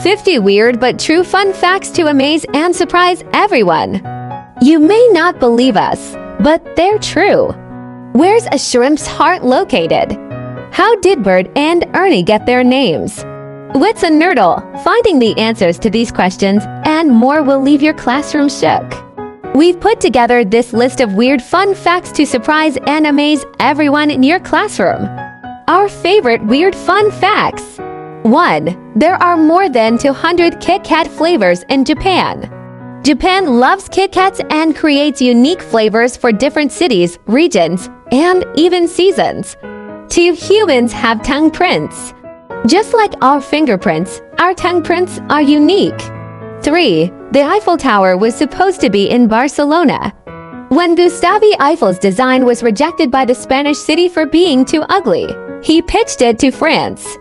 50 weird but true fun facts to amaze and surprise everyone. You may not believe us, but they're true. Where's a shrimp's heart located? How did Bert and Ernie get their names? What's a nurdle? Finding the answers to these questions and more will leave your classroom shook. We've put together this list of weird fun facts to surprise and amaze everyone in your classroom. Our favorite weird fun facts. 1. There are more than 200 Kit Kat flavors in Japan. Japan loves Kit Kats and creates unique flavors for different cities, regions, and even seasons. 2. Humans have tongue prints. Just like our fingerprints, our tongue prints are unique. 3. The Eiffel Tower was supposed to be in Barcelona. When Gustave Eiffel's design was rejected by the Spanish city for being too ugly, he pitched it to France.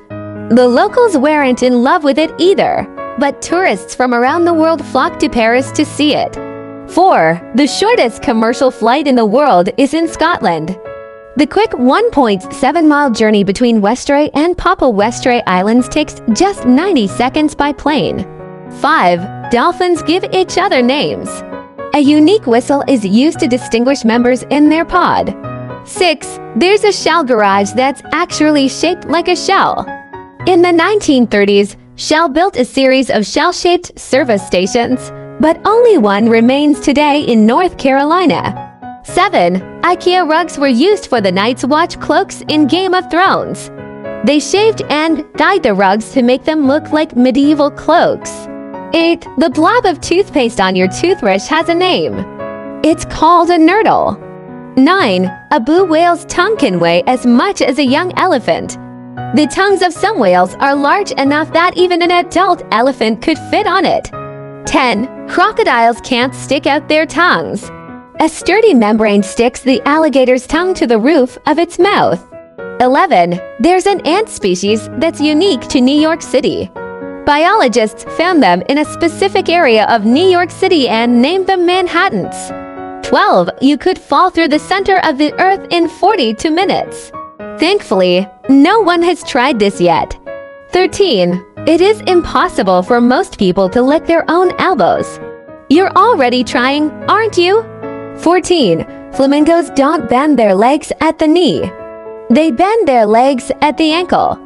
The locals weren't in love with it either, but tourists from around the world flocked to Paris to see it. 4. The shortest commercial flight in the world is in Scotland. The quick 1.7-mile journey between Westray and Papa Westray Islands takes just 90 seconds by plane. 5. Dolphins give each other names. A unique whistle is used to distinguish members in their pod. 6. There's a Shell garage that's actually shaped like a shell. In the 1930s, Shell built a series of shell-shaped service stations, but only one remains today in North Carolina. 7. IKEA rugs were used for the Night's Watch cloaks in Game of Thrones. They shaved and dyed the rugs to make them look like medieval cloaks. 8. The blob of toothpaste on your toothbrush has a name. It's called a nurdle. 9. A blue whale's tongue can weigh as much as a young elephant. The tongues of some whales are large enough that even an adult elephant could fit on it. 10. Crocodiles can't stick out their tongues. A sturdy membrane sticks the alligator's tongue to the roof of its mouth. 11. There's an ant species that's unique to New York City. Biologists found them in a specific area of New York City and named them Manhattans. 12. You could fall through the center of the earth in 42 minutes. Thankfully, no one has tried this yet. 13. It is impossible for most people to lick their own elbows. You're already trying, aren't you? 14. Flamingos don't bend their legs at the knee. They bend their legs at the ankle.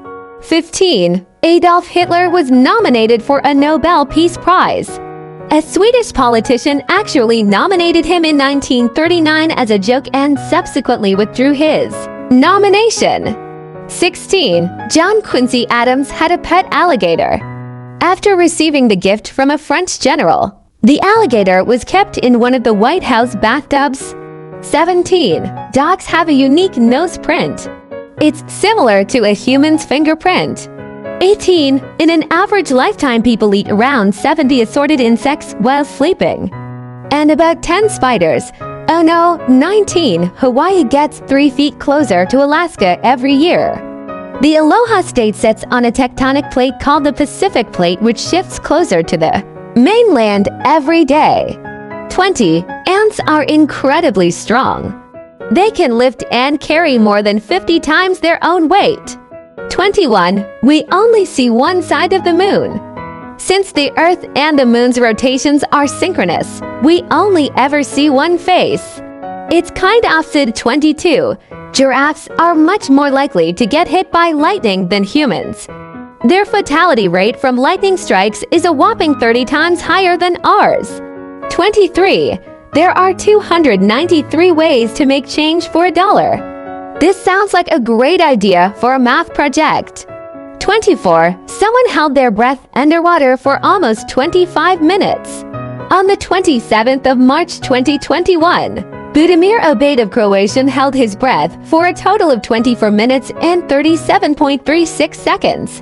15. Adolf Hitler was nominated for a Nobel Peace Prize. A Swedish politician actually nominated him in 1939 as a joke and subsequently withdrew his nomination. 16. John Quincy Adams had a pet alligator. After receiving the gift from a French general, the alligator was kept in one of the White House bathtubs. 17. Dogs have a unique nose print. It's similar to a human's fingerprint. 18. In an average lifetime, people eat around 70 assorted insects while sleeping. And about 10 spiders. Oh no, 19. Hawaii gets 3 feet closer to Alaska every year. The Aloha State sits on a tectonic plate called the Pacific Plate, which shifts closer to the mainland every day. 20. Ants are incredibly strong. They can lift and carry more than 50 times their own weight. 21. We only see one side of the moon. Since the Earth and the moon's rotations are synchronous, we only ever see one face. It's kind opposite. 22. Giraffes are much more likely to get hit by lightning than humans. Their fatality rate from lightning strikes is a whopping 30 times higher than ours. 23. There are 293 ways to make change for $1. This sounds like a great idea for a math project. 24. Someone held their breath underwater for almost 25 minutes. On the 27th of March 2021, Budimir Obed of Croatia held his breath for a total of 24 minutes and 37.36 seconds.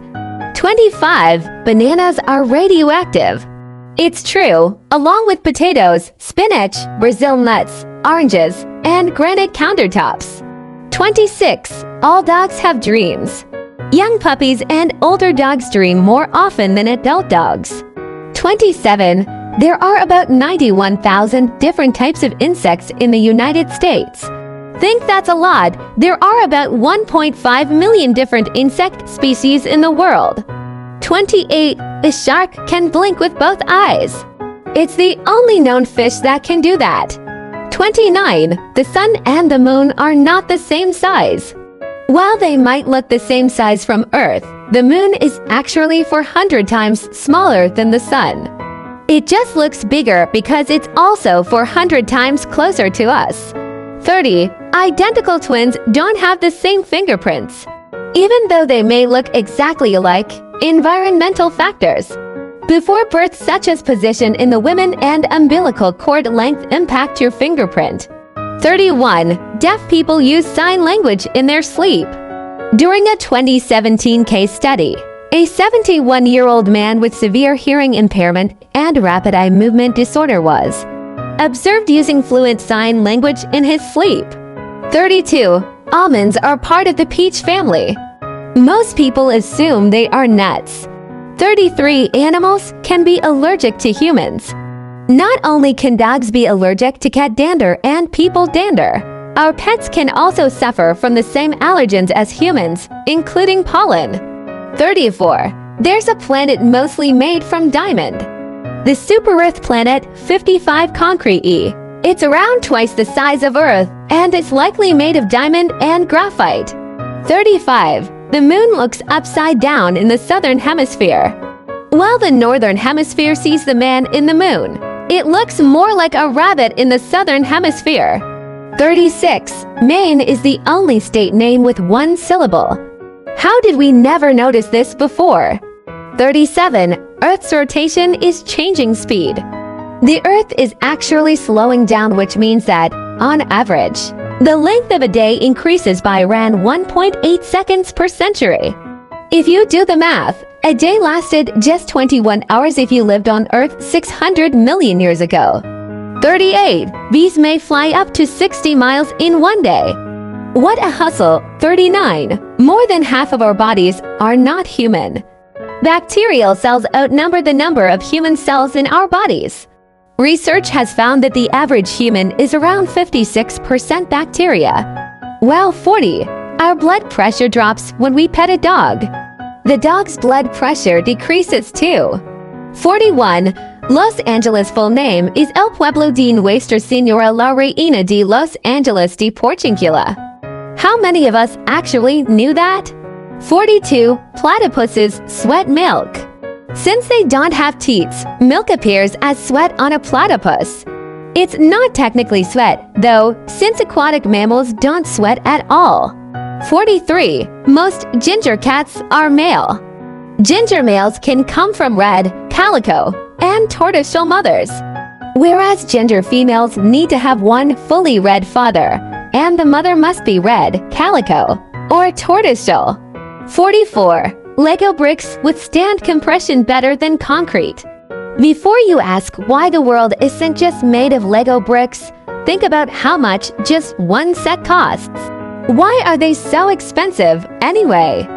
25. Bananas are radioactive. It's true, along with potatoes, spinach, Brazil nuts, oranges, and granite countertops. 26. All dogs have dreams. Young puppies and older dogs dream more often than adult dogs. 27. There are about 91,000 different types of insects in the United States. Think that's a lot? There are about 1.5 million different insect species in the world. 28. A shark can blink with both eyes. It's the only known fish that can do that. 29. The sun and the moon are not the same size. While they might look the same size from Earth, the moon is actually 400 times smaller than the sun. It just looks bigger because it's also 400 times closer to us. 30. Identical twins don't have the same fingerprints. Even though they may look exactly alike, environmental factors before birth such as position in the women and umbilical cord length impact your fingerprint. 31. Deaf people use sign language in their sleep. During a 2017 case study, a 71-year-old man with severe hearing impairment and rapid eye movement disorder was observed using fluent sign language in his sleep. 32. Almonds are part of the peach family. Most people assume they are nuts. 33. Animals can be allergic to humans. Not only can dogs be allergic to cat dander and people dander, our pets can also suffer from the same allergens as humans, including pollen. 34. There's a planet mostly made from diamond. The super-Earth planet 55 Concrete E. It's around twice the size of Earth, and it's likely made of diamond and graphite. 35. The moon looks upside down in the southern hemisphere. While the northern hemisphere sees the man in the moon, it looks more like a rabbit in the southern hemisphere. 36. Maine is the only state name with one syllable. How did we never notice this before? 37. Earth's rotation is changing speed. The Earth is actually slowing down, which means that, on average, the length of a day increases by around 1.8 seconds per century. If you do the math, a day lasted just 21 hours if you lived on Earth 600 million years ago. 38. Bees may fly up to 60 miles in one day. What a hustle. 39. More than half of our bodies are not human. Bacterial cells outnumber the number of human cells in our bodies. Research has found that the average human is around 56% bacteria. Well, 40. Our blood pressure drops when we pet a dog. The dog's blood pressure decreases too. 41. Los Angeles' full name is El Pueblo de Nuestra Señora la Reina de Los Angeles de Porciuncula. How many of us actually knew that? 42. Platypuses sweat milk. Since they don't have teats, milk appears as sweat on a platypus. It's not technically sweat, though, since aquatic mammals don't sweat at all. 43. Most ginger cats are male. Ginger males can come from red, calico, and tortoiseshell mothers, whereas ginger females need to have one fully red father, and the mother must be red, calico, or tortoiseshell. 44. Lego bricks withstand compression better than concrete. Before you ask why the world isn't just made of Lego bricks, think about how much just one set costs. Why are they so expensive anyway?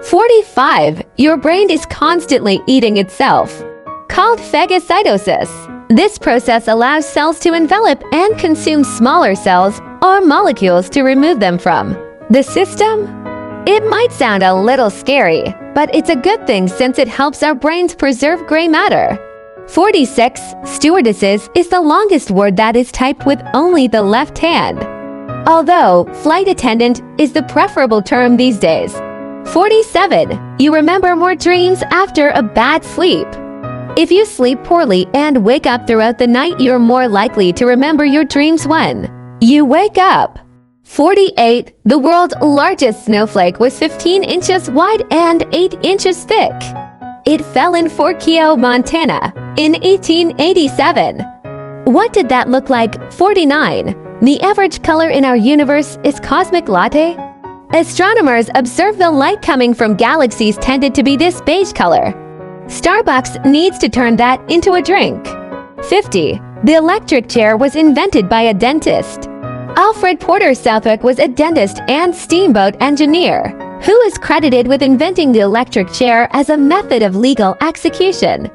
45. Your brain is constantly eating itself. Called phagocytosis. This process allows cells to envelop and consume smaller cells or molecules to remove them from the system. It might sound a little scary, but it's a good thing since it helps our brains preserve gray matter. 46. Stewardesses is the longest word that is typed with only the left hand, although flight attendant is the preferable term these days. 47. You remember more dreams after a bad sleep. If you sleep poorly and wake up throughout the night, you're more likely to remember your dreams when you wake up. 48. The world's largest snowflake was 15 inches wide and 8 inches thick. It fell in Fort Keogh, Montana, in 1887. What did that look like? 49. The average color in our universe is cosmic latte. Astronomers observed the light coming from galaxies tended to be this beige color. Starbucks needs to turn that into a drink. 50. The electric chair was invented by a dentist. Alfred Porter Southwick was a dentist and steamboat engineer, who is credited with inventing the electric chair as a method of legal execution.